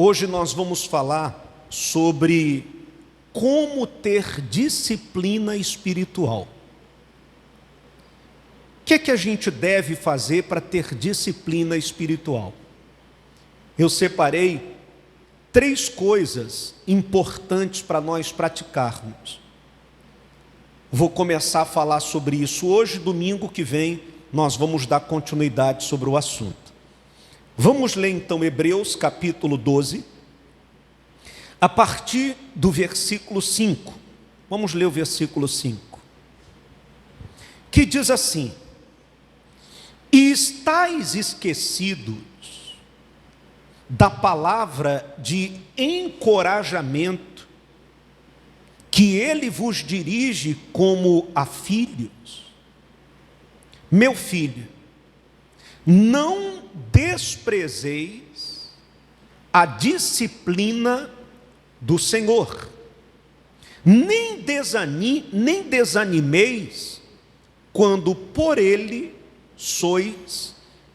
Hoje nós vamos falar sobre como ter disciplina espiritual. O que é que a gente deve fazer para ter disciplina espiritual? Eu separei 3 coisas importantes para nós praticarmos. Vou começar a falar sobre isso hoje, domingo que vem nós vamos dar continuidade sobre o assunto. Vamos ler então Hebreus capítulo 12, a partir do versículo 5. Vamos ler o versículo 5, que diz assim: E estáis esquecidos da palavra de encorajamento que ele vos dirige como a filhos. Meu filho, não desprezeis a disciplina do Senhor, nem desanimeis quando por ele sois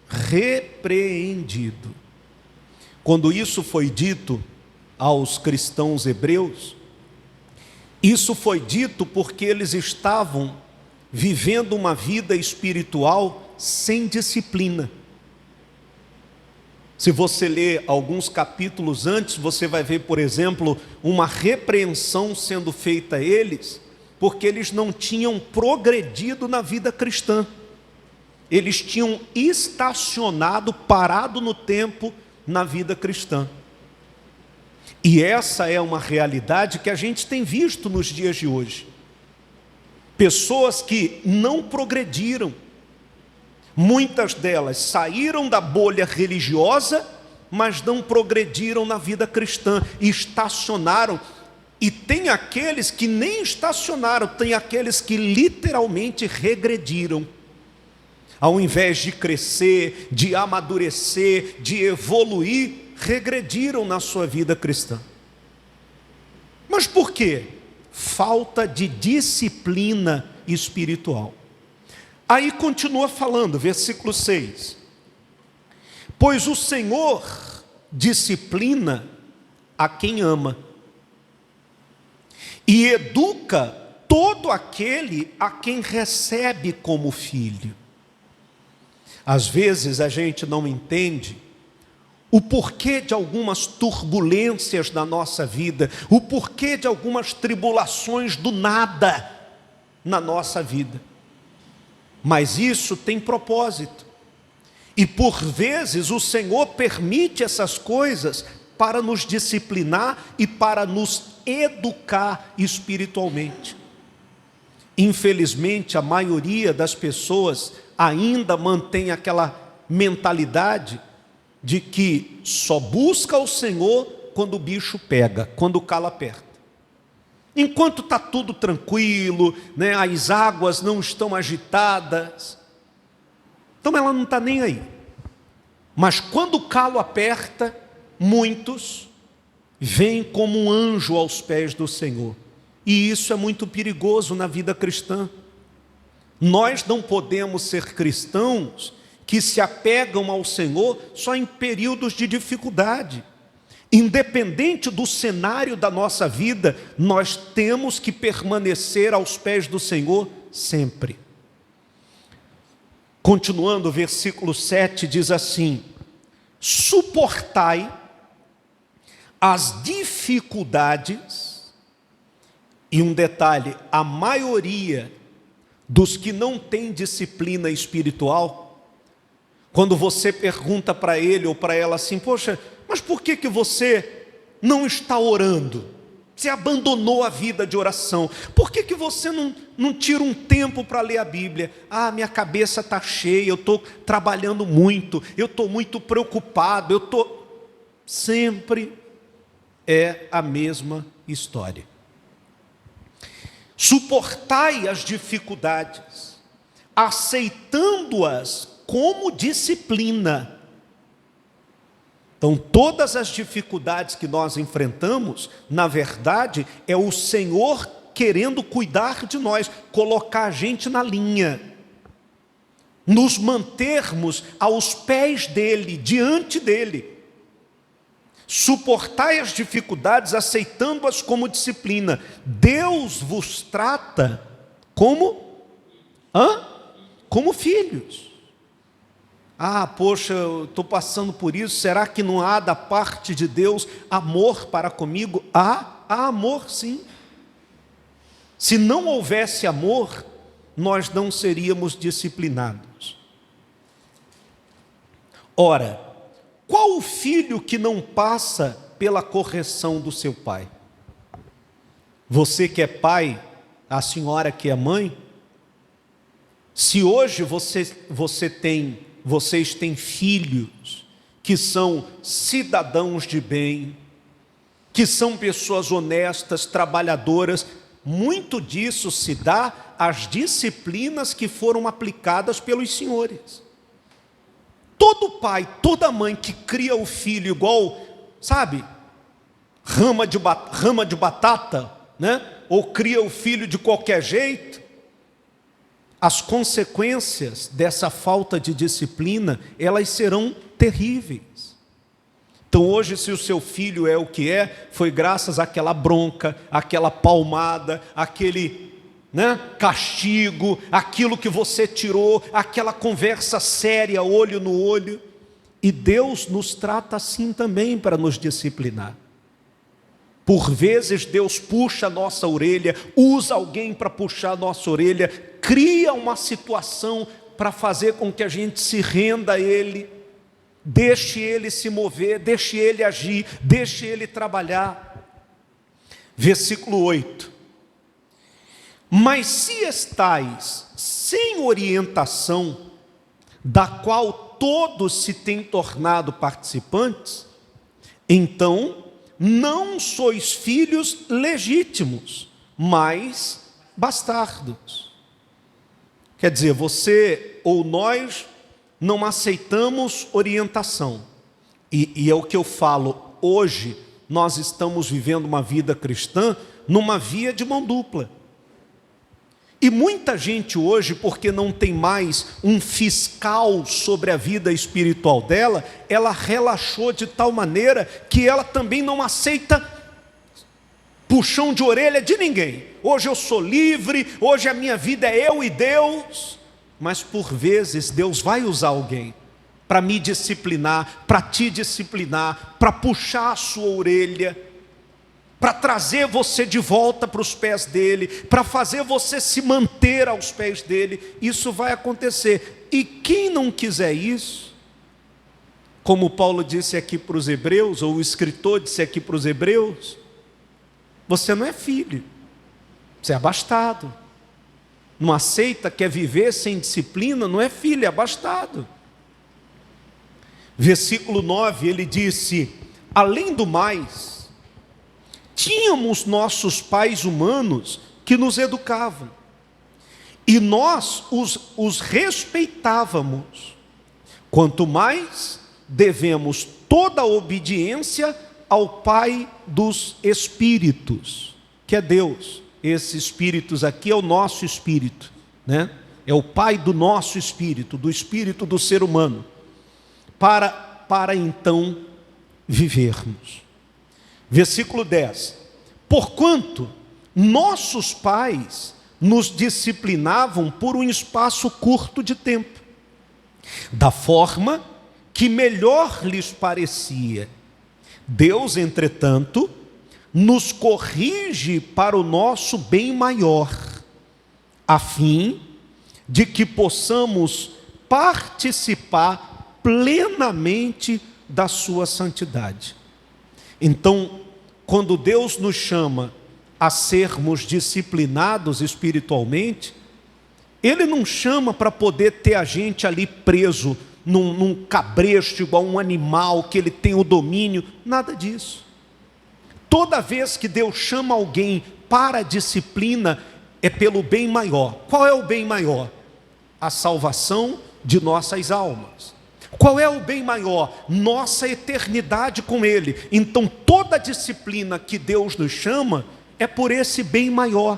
repreendido. Quando isso foi dito aos cristãos hebreus, isso foi dito porque eles estavam vivendo uma vida espiritual sem disciplina. Se você ler alguns capítulos antes, você vai ver, por exemplo, uma repreensão sendo feita a eles, porque eles não tinham progredido na vida cristã. Eles tinham estacionado, parado no tempo, na vida cristã. E essa é uma realidade que a gente tem visto nos dias de hoje. Pessoas que não progrediram. Muitas delas saíram da bolha religiosa, mas não progrediram na vida cristã, estacionaram. E tem aqueles que nem estacionaram, tem aqueles que literalmente regrediram. Ao invés de crescer, de amadurecer, de evoluir, regrediram na sua vida cristã. Mas por quê? Falta de disciplina espiritual. Aí continua falando, versículo 6. Pois o Senhor disciplina a quem ama e educa todo aquele a quem recebe como filho. Às vezes a gente não entende o porquê de algumas turbulências na nossa vida, o porquê de algumas tribulações do nada na nossa vida. Mas isso tem propósito. E por vezes o Senhor permite essas coisas para nos disciplinar e para nos educar espiritualmente. Infelizmente, a maioria das pessoas ainda mantém aquela mentalidade de que só busca o Senhor quando o bicho pega, quando o calo aperta. Enquanto está tudo tranquilo, né, as águas não estão agitadas, então ela não está nem aí. Mas quando o calo aperta, muitos vêm como um anjo aos pés do Senhor. E isso é muito perigoso na vida cristã. Nós não podemos ser cristãos que se apegam ao Senhor só em períodos de dificuldade. Independente do cenário da nossa vida, nós temos que permanecer aos pés do Senhor sempre. Continuando, o versículo 7 diz assim: suportai as dificuldades, e um detalhe, a maioria dos que não têm disciplina espiritual, quando você pergunta para ele ou para ela assim: poxa, mas por que você não está orando? Você abandonou a vida de oração. Por que você não tira um tempo para ler a Bíblia? Ah, minha cabeça está cheia, eu estou trabalhando muito, eu estou muito preocupado, eu estou... Sempre é a mesma história. Suportai as dificuldades, aceitando-as como disciplina. Então, todas as dificuldades que nós enfrentamos, na verdade, é o Senhor querendo cuidar de nós, colocar a gente na linha, nos mantermos aos pés dEle, diante dEle. Suportai as dificuldades, aceitando-as como disciplina. Deus vos trata como? Como filhos. Poxa, eu estou passando por isso, será que não há da parte de Deus amor para comigo? Há amor sim. Se não houvesse amor, nós não seríamos disciplinados. Ora, qual o filho que não passa pela correção do seu pai? Você que é pai, a senhora que é mãe, se hoje vocês têm filhos que são cidadãos de bem, que são pessoas honestas, trabalhadoras, muito disso se dá às disciplinas que foram aplicadas pelos senhores. Todo pai, toda mãe que cria o filho igual, sabe, rama de batata, né? Ou cria o filho de qualquer jeito, as consequências dessa falta de disciplina, elas serão terríveis. Então hoje, se o seu filho é o que é, foi graças àquela bronca, àquela palmada, aquele castigo, aquilo que você tirou, aquela conversa séria, olho no olho. E Deus nos trata assim também para nos disciplinar. Por vezes Deus puxa a nossa orelha, usa alguém para puxar a nossa orelha, cria uma situação para fazer com que a gente se renda a Ele, deixe Ele se mover, deixe Ele agir, deixe Ele trabalhar. Versículo 8. Mas se estais sem orientação, da qual todos se têm tornado participantes, então não sois filhos legítimos, mas bastardos. Quer dizer, você ou nós não aceitamos orientação. E é o que eu falo, hoje nós estamos vivendo uma vida cristã numa via de mão dupla. E muita gente hoje, porque não tem mais um fiscal sobre a vida espiritual dela, ela relaxou de tal maneira que ela também não aceita puxão de orelha de ninguém. Hoje eu sou livre, hoje a minha vida é eu e Deus. Mas por vezes Deus vai usar alguém para me disciplinar, para te disciplinar, para puxar a sua orelha, para trazer você de volta para os pés dele, para fazer você se manter aos pés dele. Isso vai acontecer. E quem não quiser isso, como Paulo disse aqui para os hebreus, ou o escritor disse aqui para os hebreus, você não é filho, você é abastado. Não aceita, quer viver sem disciplina, não é filho, é abastado. Versículo 9, ele disse: além do mais, tínhamos nossos pais humanos que nos educavam, e nós os respeitávamos. Quanto mais devemos toda a obediência ao Pai dos Espíritos, que é Deus. Esses espíritos aqui é o nosso espírito, né? É o Pai do nosso espírito, do espírito do ser humano, para então vivermos. Versículo 10. Porquanto nossos pais nos disciplinavam por um espaço curto de tempo, da forma que melhor lhes parecia. Deus, entretanto, nos corrige para o nosso bem maior, a fim de que possamos participar plenamente da sua santidade. Então, quando Deus nos chama a sermos disciplinados espiritualmente, Ele não chama para poder ter a gente ali preso num cabresto igual um animal, que ele tem o domínio, nada disso. Toda vez que Deus chama alguém para a disciplina, é pelo bem maior. Qual é o bem maior? A salvação de nossas almas. Qual é o bem maior? Nossa eternidade com Ele. Então toda disciplina que Deus nos chama é por esse bem maior.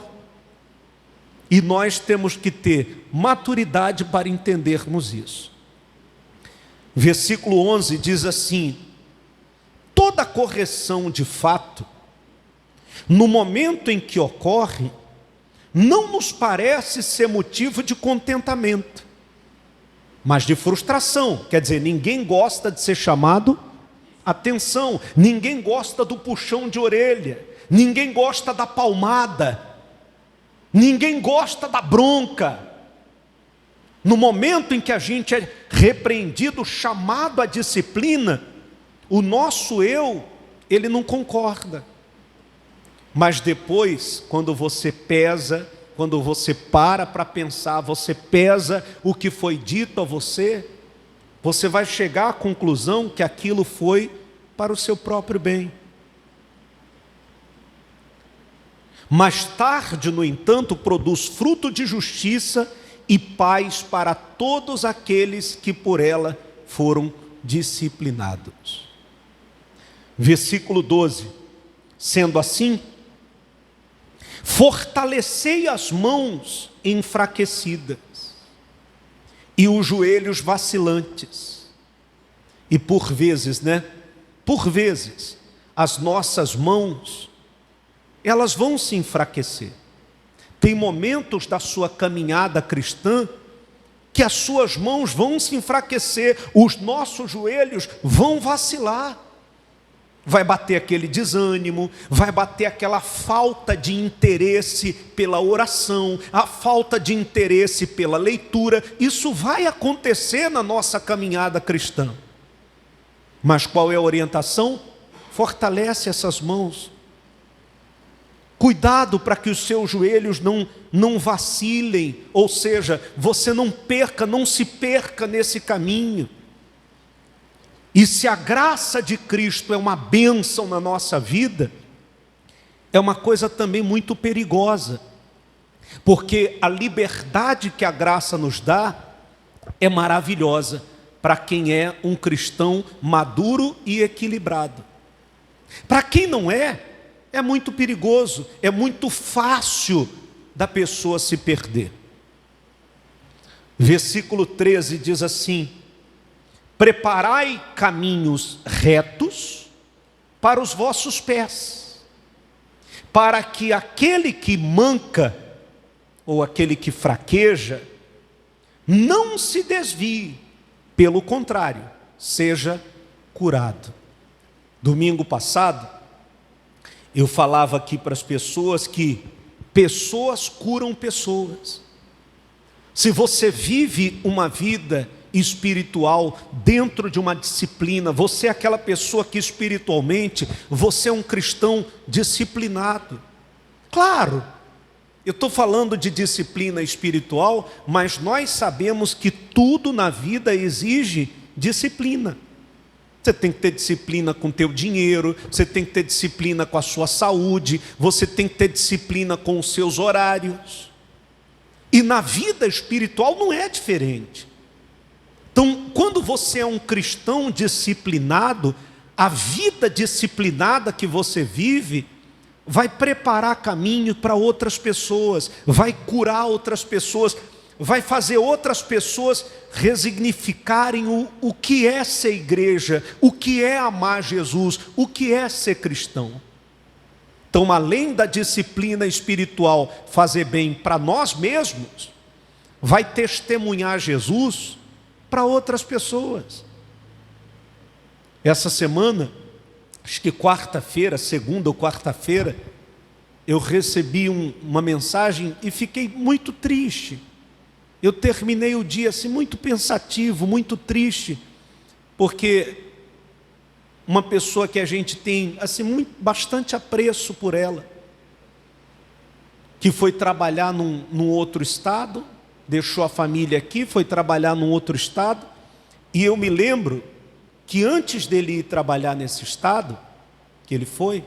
E nós temos que ter maturidade para entendermos isso. Versículo 11 diz assim: toda correção de fato, no momento em que ocorre, não nos parece ser motivo de contentamento, mas de frustração. Quer dizer, ninguém gosta de ser chamado atenção, ninguém gosta do puxão de orelha, ninguém gosta da palmada, ninguém gosta da bronca. No momento em que a gente é repreendido, chamado à disciplina, o nosso eu, ele não concorda. Mas depois, quando você pesa, quando você para pensar, você pesa o que foi dito a você, você vai chegar à conclusão que aquilo foi para o seu próprio bem. Mais tarde, no entanto, produz fruto de justiça e paz para todos aqueles que por ela foram disciplinados. Versículo 12. Sendo assim, fortalecei as mãos enfraquecidas e os joelhos vacilantes. E por vezes, Por vezes, as nossas mãos, elas vão se enfraquecer. Tem momentos da sua caminhada cristã que as suas mãos vão se enfraquecer, os nossos joelhos vão vacilar. Vai bater aquele desânimo, vai bater aquela falta de interesse pela oração, a falta de interesse pela leitura. Isso vai acontecer na nossa caminhada cristã. Mas qual é a orientação? Fortalece essas mãos. Cuidado para que os seus joelhos não vacilem, ou seja, você não se perca nesse caminho. E se a graça de Cristo é uma bênção na nossa vida, é uma coisa também muito perigosa, porque a liberdade que a graça nos dá é maravilhosa para quem é um cristão maduro e equilibrado. Para quem não é, é muito perigoso, é muito fácil da pessoa se perder. Versículo 13 diz assim: preparai caminhos retos para os vossos pés, para que aquele que manca, ou aquele que fraqueja, não se desvie, pelo contrário, seja curado. Domingo passado, eu falava aqui para as pessoas que pessoas curam pessoas. Se você vive uma vida espiritual dentro de uma disciplina, você é aquela pessoa que espiritualmente, você é um cristão disciplinado. Claro, eu estou falando de disciplina espiritual, mas nós sabemos que tudo na vida exige disciplina. Você tem que ter disciplina com o teu dinheiro, você tem que ter disciplina com a sua saúde, você tem que ter disciplina com os seus horários. E na vida espiritual não é diferente. Então, quando você é um cristão disciplinado, a vida disciplinada que você vive vai preparar caminho para outras pessoas, vai curar outras pessoas, vai fazer outras pessoas resignificarem o que é ser igreja, o que é amar Jesus, o que é ser cristão. Então, além da disciplina espiritual fazer bem para nós mesmos, vai testemunhar Jesus para outras pessoas. Essa semana, acho que quarta-feira, segunda ou quarta-feira, eu recebi uma mensagem e fiquei muito triste. Eu terminei o dia assim muito pensativo, muito triste, porque uma pessoa que a gente tem assim bastante apreço por ela, que foi trabalhar num outro estado, deixou a família aqui, foi trabalhar num outro estado, e eu me lembro que antes dele ir trabalhar nesse estado, que ele foi,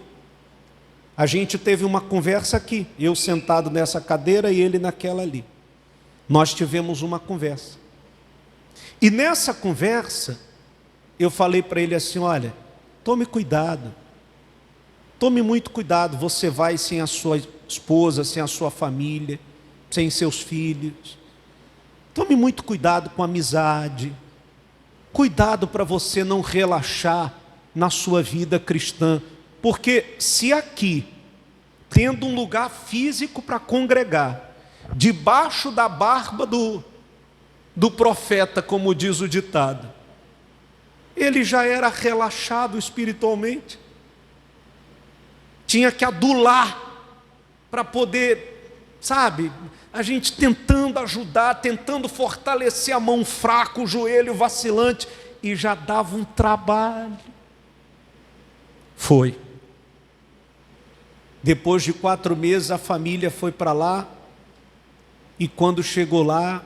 a gente teve uma conversa aqui, eu sentado nessa cadeira e ele naquela ali. Nós tivemos uma conversa. E nessa conversa, eu falei para ele assim: olha, tome cuidado, tome muito cuidado, você vai sem a sua esposa, sem a sua família, sem seus filhos. Tome muito cuidado com a amizade, cuidado para você não relaxar na sua vida cristã. Porque se aqui, tendo um lugar físico para congregar, debaixo da barba do profeta, como diz o ditado, ele já era relaxado espiritualmente, tinha que adular para poder, sabe, a gente tentando ajudar, tentando fortalecer a mão fraca, o joelho vacilante, e já dava um trabalho. Foi. Depois de 4 meses a família foi para lá, e quando chegou lá,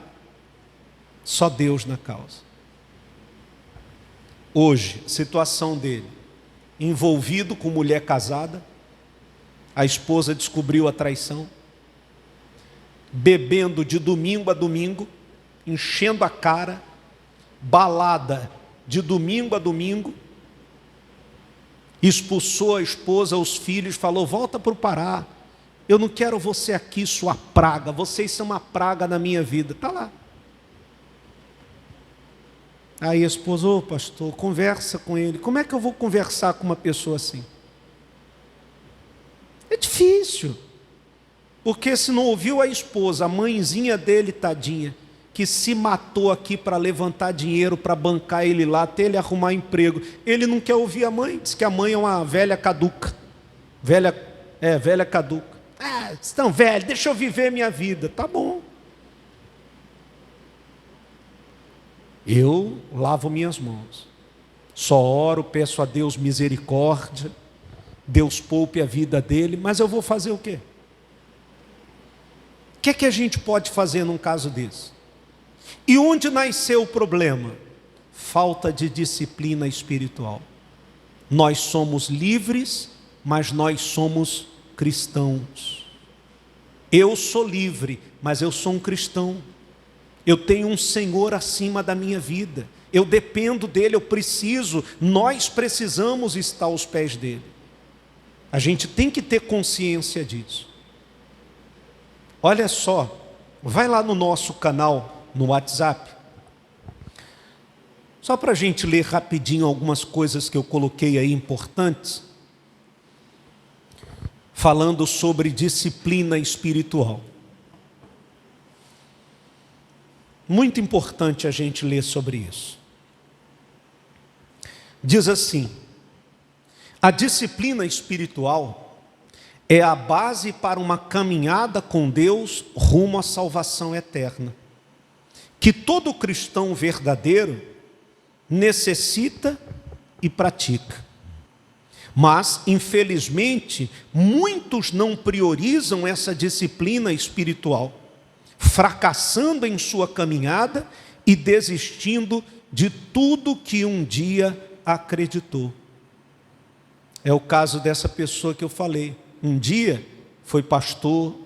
só Deus na causa. Hoje, situação dele, envolvido com mulher casada, a esposa descobriu a traição, bebendo de domingo a domingo, enchendo a cara, balada de domingo a domingo, expulsou a esposa, os filhos, falou: volta para o Pará, eu não quero você aqui, sua praga, vocês são uma praga na minha vida. Está lá. Aí a esposa: ô pastor, conversa com ele. Como é que eu vou conversar com uma pessoa assim? É difícil, porque se não ouviu a esposa, a mãezinha dele, tadinha, que se matou aqui para levantar dinheiro, para bancar ele lá, até ele arrumar emprego, ele não quer ouvir a mãe, diz que a mãe é uma velha caduca, velha caduca. Ah, estão velho, deixa eu viver minha vida. Tá bom. Eu lavo minhas mãos, só oro, peço a Deus misericórdia, Deus poupe a vida dele, mas eu vou fazer o quê? O que é que a gente pode fazer num caso desse? E onde nasceu o problema? Falta de disciplina espiritual. Nós somos livres, mas nós somos cristãos. Eu sou livre, mas eu sou um cristão. Eu tenho um Senhor acima da minha vida, eu dependo dele, eu preciso, nós precisamos estar aos pés dele. A gente tem que ter consciência disso. Olha só, vai lá no nosso canal, no WhatsApp, só para a gente ler rapidinho algumas coisas que eu coloquei aí importantes, falando sobre disciplina espiritual. Muito importante a gente ler sobre isso. Diz assim: a disciplina espiritual é a base para uma caminhada com Deus rumo à salvação eterna, que todo cristão verdadeiro necessita e pratica. Mas, infelizmente, muitos não priorizam essa disciplina espiritual, fracassando em sua caminhada e desistindo de tudo que um dia acreditou. É o caso dessa pessoa que eu falei. Um dia foi pastor,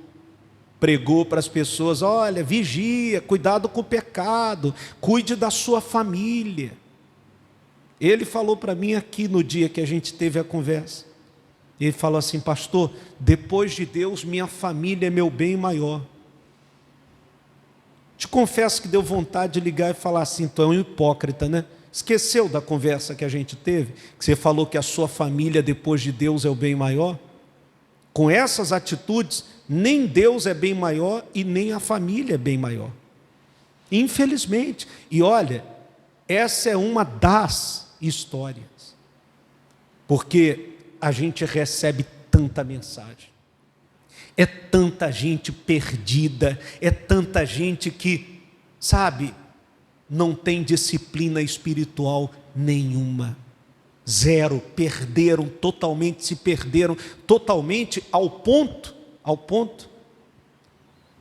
pregou para as pessoas: olha, vigia, cuidado com o pecado, cuide da sua família. Ele falou para mim aqui no dia que a gente teve a conversa, ele falou assim: pastor, depois de Deus, minha família é meu bem maior. Te confesso que deu vontade de ligar e falar assim: tu é um hipócrita, né? Esqueceu da conversa que a gente teve? Que você falou que a sua família depois de Deus é o bem maior? Com essas atitudes, nem Deus é bem maior e nem a família é bem maior. Infelizmente. E olha, essa é uma das histórias. Porque a gente recebe tanta mensagem. É tanta gente perdida, é tanta gente que, sabe, não tem disciplina espiritual nenhuma. Zero, se perderam totalmente ao ponto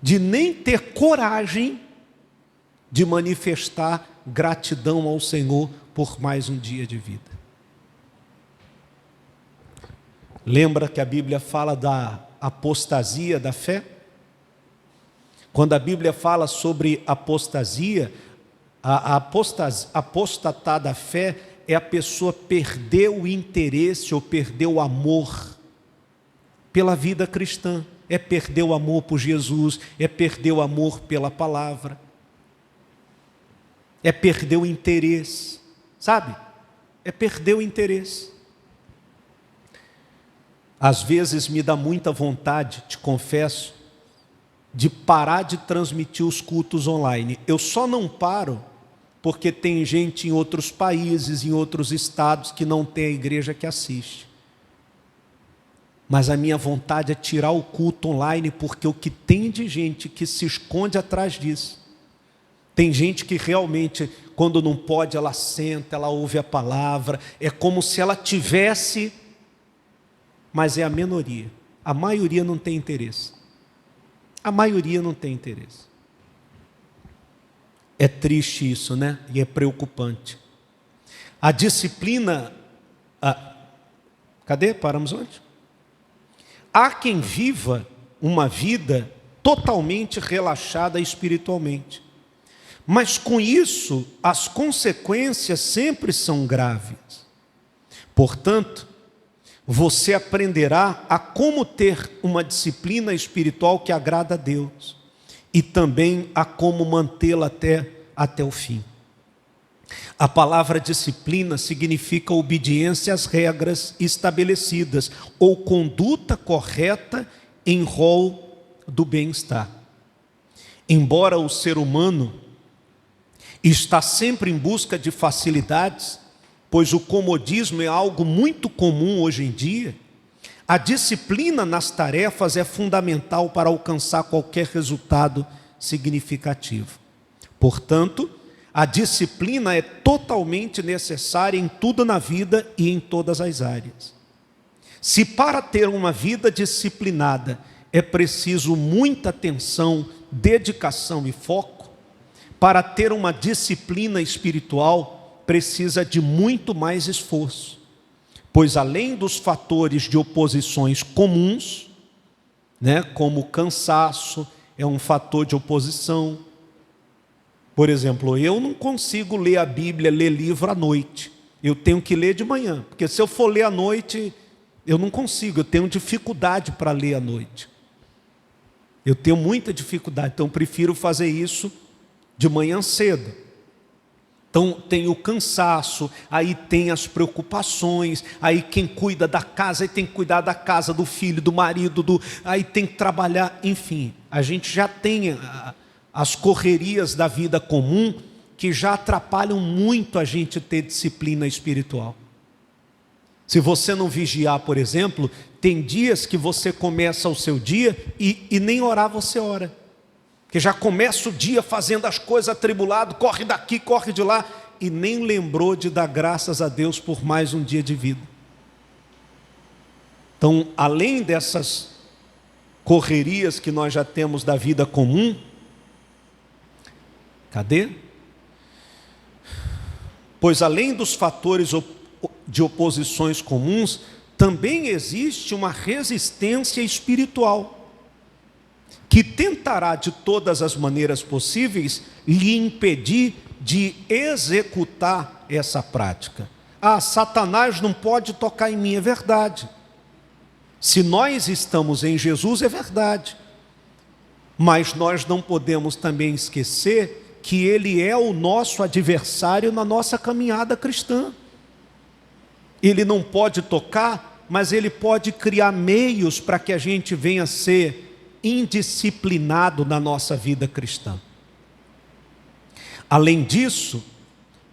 de nem ter coragem de manifestar gratidão ao Senhor por mais um dia de vida. Lembra que a Bíblia fala da apostasia da fé? Quando a Bíblia fala sobre apostasia, apostatar da fé é a pessoa perder o interesse ou perder o amor pela vida cristã, é perder o amor por Jesus, é perder o amor pela palavra, é perder o interesse, sabe? é perder o interesse. Às vezes me dá muita vontade, te confesso, de parar de transmitir os cultos online. Eu só não paro porque tem gente em outros países, em outros estados, que não tem a igreja que assiste. Mas a minha vontade é tirar o culto online, porque o que tem de gente que se esconde atrás disso. Tem gente que realmente, quando não pode, ela senta, ela ouve a palavra, é como se ela tivesse, mas é a minoria. A maioria não tem interesse. A maioria não tem interesse. É triste isso, né? E é preocupante. A disciplina... Cadê? Paramos onde? Há quem viva uma vida totalmente relaxada espiritualmente. Mas com isso, as consequências sempre são graves. Portanto, você aprenderá a como ter uma disciplina espiritual que agrada a Deus e também a como mantê-la até o fim. A palavra disciplina significa obediência às regras estabelecidas ou conduta correta em rol do bem-estar. Embora o ser humano está sempre em busca de facilidades, pois o comodismo é algo muito comum hoje em dia, a disciplina nas tarefas é fundamental para alcançar qualquer resultado significativo. Portanto, a disciplina é totalmente necessária em tudo na vida e em todas as áreas. Se para ter uma vida disciplinada é preciso muita atenção, dedicação e foco, para ter uma disciplina espiritual precisa de muito mais esforço, pois além dos fatores de oposições comuns, como o cansaço é um fator de oposição. Por exemplo, eu não consigo ler a Bíblia, ler livro à noite. Eu tenho que ler de manhã, porque se eu for ler à noite, eu não consigo, eu tenho dificuldade para ler à noite. Eu tenho muita dificuldade, então eu prefiro fazer isso de manhã cedo. Então tem o cansaço, aí tem as preocupações, aí quem cuida da casa, aí tem que cuidar da casa, do filho, do marido, aí tem que trabalhar, enfim. A gente já tem as correrias da vida comum que já atrapalham muito a gente ter disciplina espiritual. Se você não vigiar, por exemplo, tem dias que você começa o seu dia e nem orar você ora. Que já começa o dia fazendo as coisas atribulado, corre daqui, corre de lá, e nem lembrou de dar graças a Deus por mais um dia de vida. Então, além dessas correrias que nós já temos da vida comum, Pois além dos fatores de oposições comuns, também existe uma resistência espiritual, que tentará de todas as maneiras possíveis lhe impedir de executar essa prática. Satanás não pode tocar em mim, é verdade. Se nós estamos em Jesus, é verdade. Mas nós não podemos também esquecer que ele é o nosso adversário na nossa caminhada cristã. Ele não pode tocar, mas ele pode criar meios para que a gente venha a ser indisciplinado na nossa vida cristã. Além disso,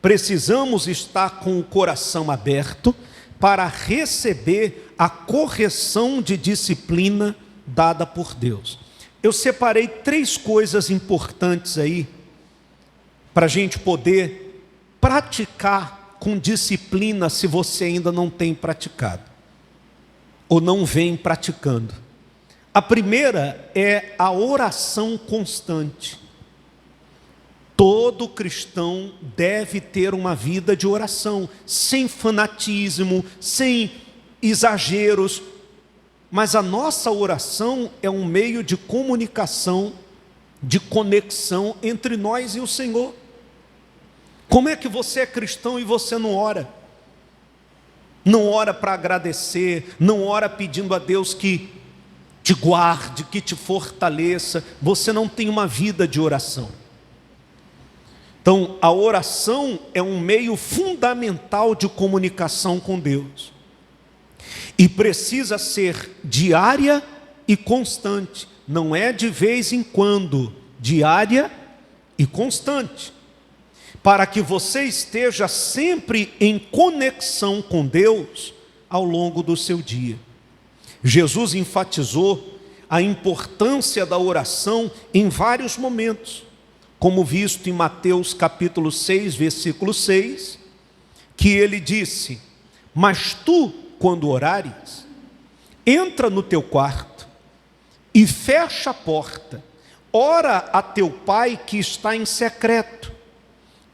precisamos estar com o coração aberto para receber a correção de disciplina dada por Deus. Eu separei 3 coisas importantes aí, para a gente poder praticar com disciplina, se você ainda não tem praticado, ou não vem praticando. A primeira é a oração constante. Todo cristão deve ter uma vida de oração, sem fanatismo, sem exageros, mas a nossa oração é um meio de comunicação, de conexão entre nós e o Senhor. Como é que você é cristão e você não ora? Não ora para agradecer, não ora pedindo a Deus que te guarde, que te fortaleça. Você não tem uma vida de oração. Então, a oração é um meio fundamental de comunicação com Deus. E precisa ser diária e constante. Não é de vez em quando, diária e constante. Para que você esteja sempre em conexão com Deus ao longo do seu dia. Jesus enfatizou a importância da oração em vários momentos, como visto em Mateus capítulo 6, versículo 6, que ele disse: mas tu, quando orares, entra no teu quarto e fecha a porta, ora a teu pai que está em secreto,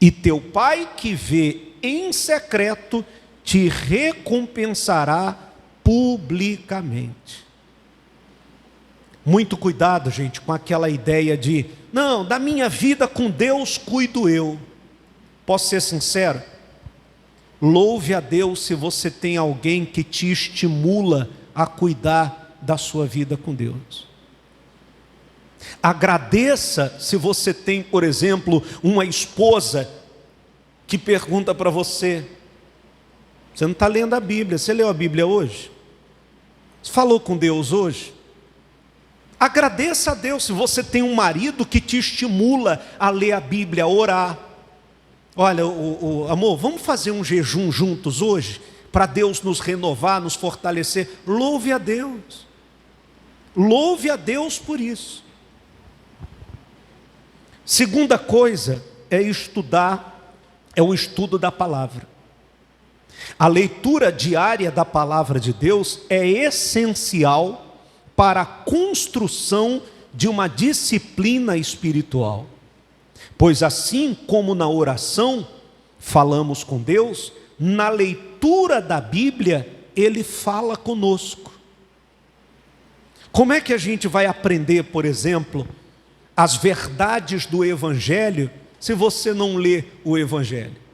e teu pai que vê em secreto te recompensará publicamente. Muito cuidado, gente, com aquela ideia de, não, da minha vida com Deus cuido eu. Posso ser sincero? Louve a Deus se você tem alguém que te estimula a cuidar da sua vida com Deus. Agradeça se você tem, por exemplo, uma esposa que pergunta para você: você não está lendo a Bíblia, você leu a Bíblia hoje? Você falou com Deus hoje? Agradeça a Deus se você tem um marido que te estimula a ler a Bíblia, a orar. Olha, amor, vamos fazer um jejum juntos hoje, para Deus nos renovar, nos fortalecer. Louve a Deus. Louve a Deus por isso. Segunda coisa é o estudo da palavra. A leitura diária da palavra de Deus é essencial para a construção de uma disciplina espiritual. Pois assim como na oração falamos com Deus, na leitura da Bíblia Ele fala conosco. Como é que a gente vai aprender, por exemplo, as verdades do Evangelho se você não lê o Evangelho?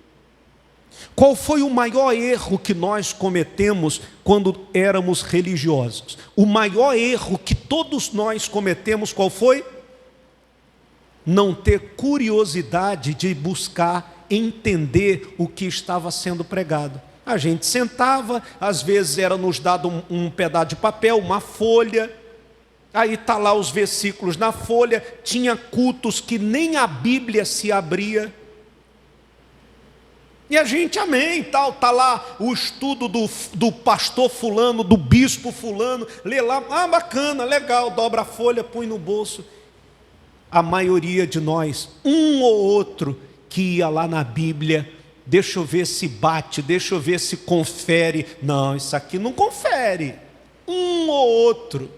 Qual foi o maior erro que nós cometemos quando éramos religiosos? O maior erro que todos nós cometemos, qual foi? Não ter curiosidade de buscar entender o que estava sendo pregado. A gente sentava, às vezes era nos dado um pedaço de papel, uma folha, aí está lá os versículos na folha, tinha cultos que nem a Bíblia se abria. E a gente, amém, tal, está lá o estudo do pastor fulano, do bispo fulano, lê lá, bacana, legal, dobra a folha, põe no bolso. A maioria de nós, um ou outro que ia lá na Bíblia, deixa eu ver se bate, deixa eu ver se confere. Não, isso aqui não confere. Um ou outro.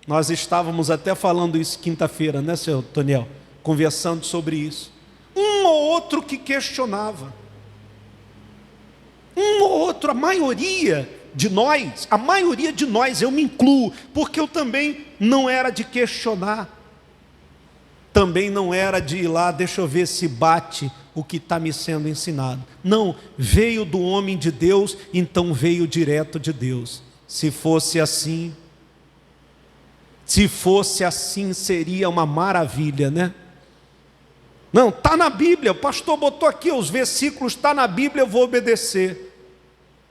Nós estávamos até falando isso quinta-feira, né, seu Toniel? Conversando sobre isso. Um ou outro que questionava. Um ou outro, a maioria de nós, eu me incluo, porque eu também não era de questionar, também não era de ir lá, deixa eu ver se bate o que está me sendo ensinado. Não, veio do homem de Deus, então veio direto de Deus. Se fosse assim seria uma maravilha, né? Não, está na Bíblia, o pastor botou aqui os versículos, está na Bíblia, eu vou obedecer.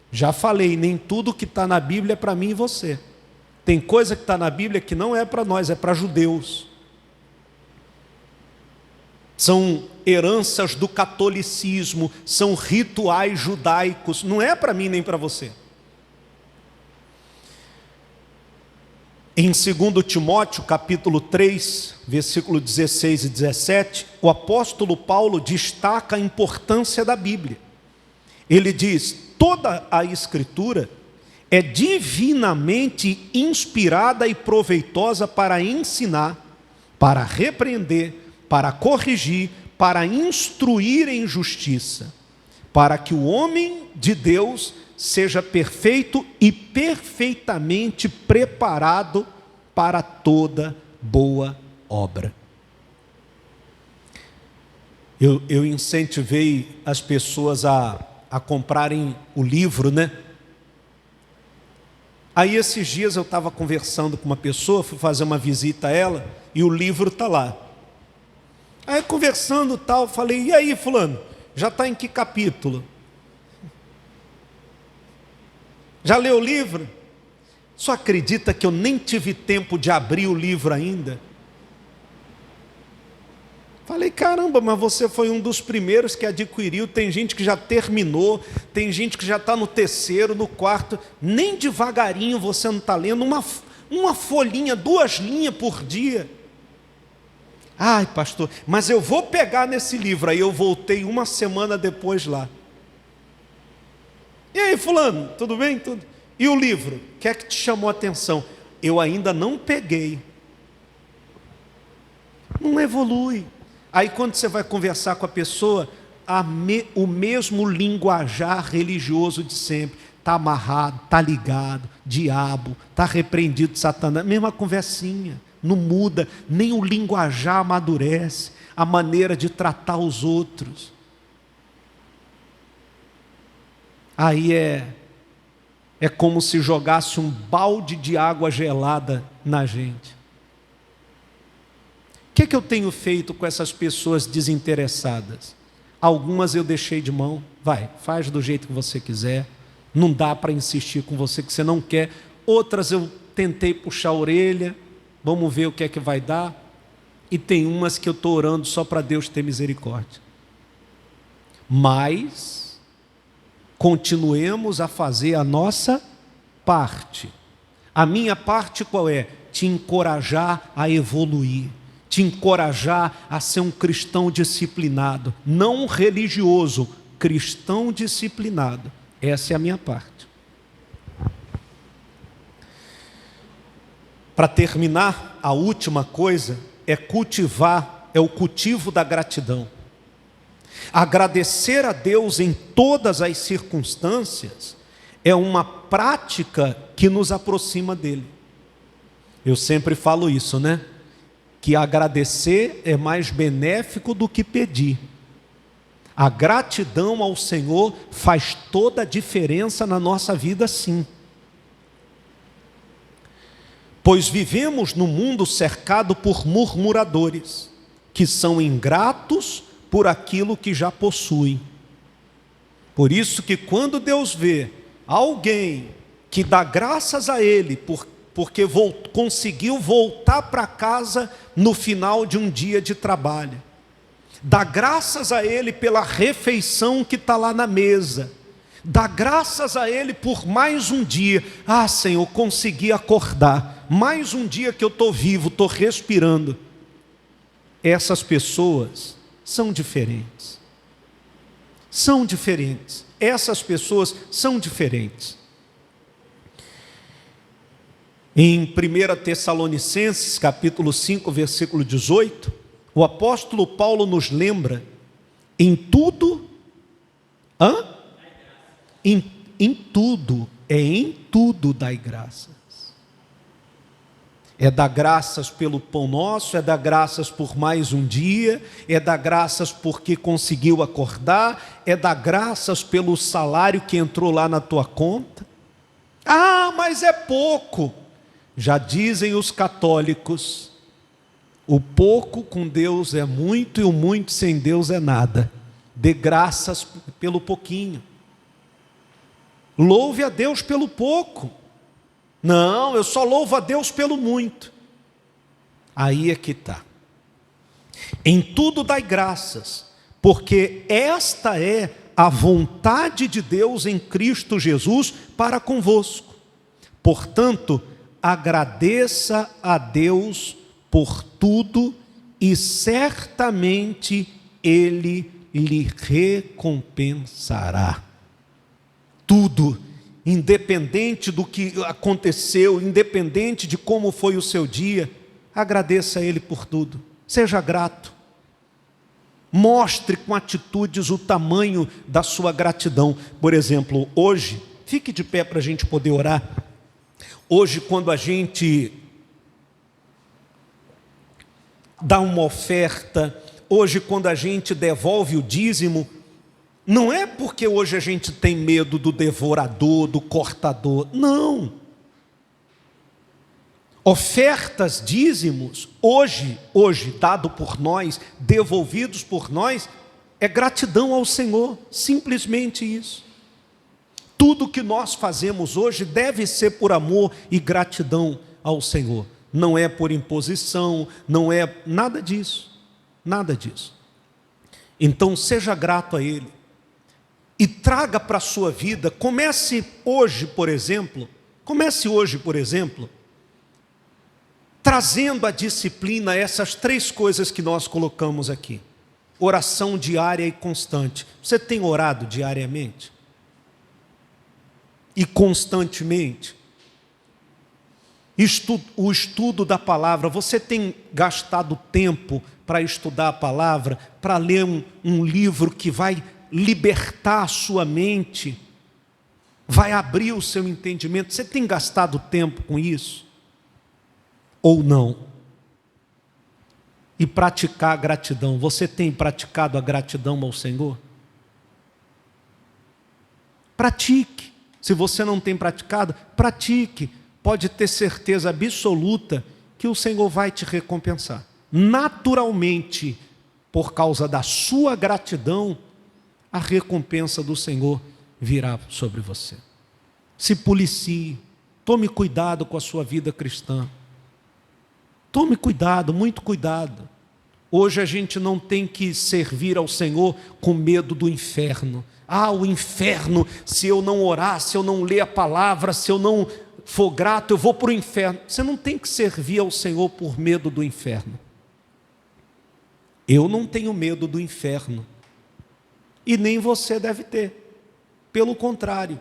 Já falei, nem tudo que está na Bíblia é para mim e você. Tem coisa que está na Bíblia que não é para nós, é para judeus. São heranças do catolicismo, são rituais judaicos, não é para mim nem para você. Em 2 Timóteo, capítulo 3, versículo 16 e 17, o apóstolo Paulo destaca a importância da Bíblia. Ele diz: toda a Escritura é divinamente inspirada e proveitosa para ensinar, para repreender, para corrigir, para instruir em justiça, para que o homem de Deus seja perfeito e perfeitamente preparado para toda boa obra. Eu incentivei as pessoas a comprarem o livro, né? Aí esses dias eu estava conversando com uma pessoa, fui fazer uma visita a ela, e o livro está lá. Aí conversando tal, falei, e aí fulano, já está em que capítulo? Já leu o livro? Só acredita que eu nem tive tempo de abrir o livro ainda? Falei, caramba, mas você foi um dos primeiros que adquiriu, tem gente que já terminou, tem gente que já está no terceiro, no quarto, nem devagarinho você não está lendo, uma folhinha, 2 linhas por dia. Ai pastor, mas eu vou pegar nesse livro. Aí eu voltei 1 semana depois lá. E aí fulano, tudo bem? Tudo. E o livro? O que é que te chamou a atenção? Eu ainda não peguei. Não evolui. Aí quando você vai conversar com a pessoa, o mesmo linguajar religioso de sempre. Está amarrado, está ligado, diabo, está repreendido de Satanás. Mesma conversinha. Não muda, nem o linguajar amadurece, a maneira de tratar os outros. Aí é como se jogasse um balde de água gelada na gente. O que é que eu tenho feito com essas pessoas desinteressadas? Algumas eu deixei de mão, vai, faz do jeito que você quiser, não dá para insistir com você que você não quer. Outras eu tentei puxar a orelha, vamos ver o que é que vai dar. E tem umas que eu estou orando só para Deus ter misericórdia. Mas continuemos a fazer a nossa parte. A minha parte qual é? Te encorajar a evoluir, te encorajar a ser um cristão disciplinado, não um religioso, cristão disciplinado. Essa é a minha parte. Para terminar, a última coisa é o cultivo da gratidão. Agradecer a Deus em todas as circunstâncias é uma prática que nos aproxima dele. Eu sempre falo isso, né? Que agradecer é mais benéfico do que pedir. A gratidão ao Senhor faz toda a diferença na nossa vida, sim. Pois vivemos num mundo cercado por murmuradores, que são ingratos por aquilo que já possuem. Por isso que quando Deus vê alguém que dá graças a Ele, porque conseguiu voltar para casa no final de um dia de trabalho, dá graças a Ele pela refeição que está lá na mesa, dá graças a Ele por mais um dia. Ah, Senhor, consegui acordar, mais um dia que eu estou vivo, estou respirando. Essas pessoas são diferentes. São diferentes. Essas pessoas são diferentes. Em 1 Tessalonicenses, capítulo 5, versículo 18, o apóstolo Paulo nos lembra, em tudo, em tudo dai graças. É dar graças pelo pão nosso, é dar graças por mais um dia, é dar graças porque conseguiu acordar, é dar graças pelo salário que entrou lá na tua conta. Ah, mas é pouco. Já dizem os católicos, o pouco com Deus é muito e o muito sem Deus é nada. Dê graças pelo pouquinho. Louve a Deus pelo pouco. Não, eu só louvo a Deus pelo muito. Aí é que está. Em tudo dai graças, porque esta é a vontade de Deus em Cristo Jesus para convosco. Portanto, agradeça a Deus por tudo e certamente Ele lhe recompensará. Tudo, independente do que aconteceu, independente de como foi o seu dia, agradeça a Ele por tudo. Seja grato. Mostre com atitudes o tamanho da sua gratidão. Por exemplo, hoje, fique de pé para a gente poder orar. Hoje, quando a gente dá uma oferta, hoje quando a gente devolve o dízimo, não é porque hoje a gente tem medo do devorador, do cortador, não. ofertas, dízimos, hoje, dado por nós, devolvidos por nós, é gratidão ao Senhor, simplesmente isso. Tudo que nós fazemos hoje deve ser por amor e gratidão ao Senhor. Não é por imposição, não é nada disso, nada disso. Então seja grato a Ele e traga para a sua vida, comece hoje, por exemplo, trazendo a disciplina essas 3 coisas que nós colocamos aqui. Oração diária e constante. Você tem orado diariamente? E constantemente? O estudo da palavra, você tem gastado tempo para estudar a palavra, para ler um livro que vai libertar a sua mente, vai abrir o seu entendimento? Você tem gastado tempo com isso? Ou não? E praticar a gratidão, você tem praticado a gratidão ao Senhor? Pratique. Se você não tem praticado, pratique. Pode ter certeza absoluta que o Senhor vai te recompensar. Naturalmente, por causa da sua gratidão, a recompensa do Senhor virá sobre você. Se policie, tome cuidado com a sua vida cristã. Tome cuidado, muito cuidado. Hoje a gente não tem que servir ao Senhor com medo do inferno. O inferno, se eu não orar, se eu não ler a palavra, se eu não for grato, eu vou para o inferno. Você não tem que servir ao Senhor por medo do inferno. Eu não tenho medo do inferno. E nem você deve ter. Pelo contrário,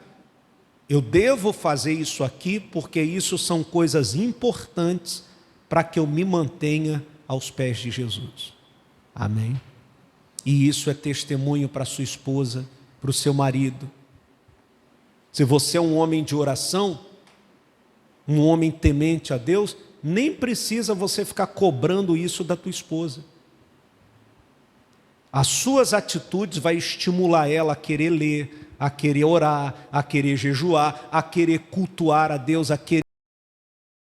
eu devo fazer isso aqui porque isso são coisas importantes para que eu me mantenha aos pés de Jesus. Amém? E isso é testemunho para sua esposa, para o seu marido. Se você é um homem de oração, um homem temente a Deus, nem precisa você ficar cobrando isso da tua esposa. As suas atitudes vão estimular ela a querer ler, a querer orar, a querer jejuar, a querer cultuar a Deus, a querer